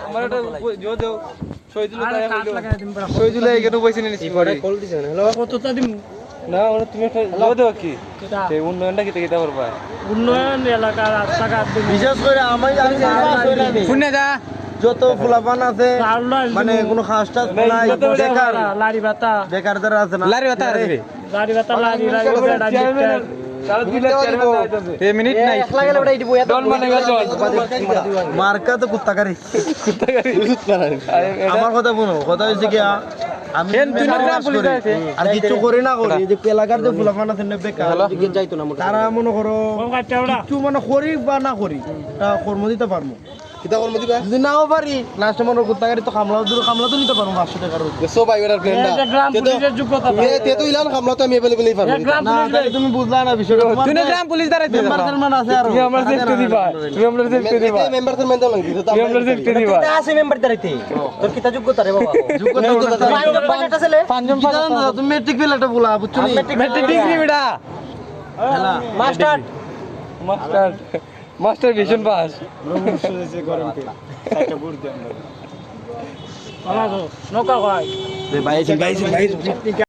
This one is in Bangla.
আমার এটা জো দেও শহীদুল তাই হইলো শহীদুল এখানে বসে নিছি পরে কল দিছ না হ্যালো কতটা দিম না ওরা তুমি একটা জো দেও কি সেই উন্নয়নটা কি কিতা করবা উন্নয়ন এলাকার রাস্তাঘাট বিশেষ করে আমি শুনে যা যত ফুলাপান আছে মানে কোনো খাস টাস নাই বেকার লারি ভাতা বেকারদের আছে না লারি ভাতা লারি মিনিট নাই মার্কা তো কুত্তাকারি আমার কথা শুনো কথা হয়েছে কি আমি আর কিছু করি না করি যে এলাকার যে ফুলাপান আছে না বেকার তারা মনে করো কিছু মানে করি বা না করি তা কর্ম দিতে পারবো কিতা করব দিবা যদি নাও পারি লাস্টে মনে কুত্তাকারি তো কামলা তো নিতে পারবো 500 টাকার সব আইবার প্ল্যানটা তে তো ইলান কামলা তো আমি अवेलेबल পারবো না তাহলে তুমি বুঝলা না বিষয়টা তুমি গ্রাম পুলিশ দাঁড়াইতে মেম্বার মান আছে আর তুমি আমরা সেফটি দিবা মেম্বার তো মেন্দাল লাগি তো তুমি আমরা সেফটি দিবা আছে মেম্বার দাঁড়াইতে তোর কিতা যোগ্যতা রে বাবা যোগ্যতা ছেলে পাঁচজন তুমি মেট্রিক ফেল একটা বলা বুঝছো মেট্রিক ডিগ্রি বেটা মাস্টার মাস্টার ভিশন পাস নৌকা ভাই ভাই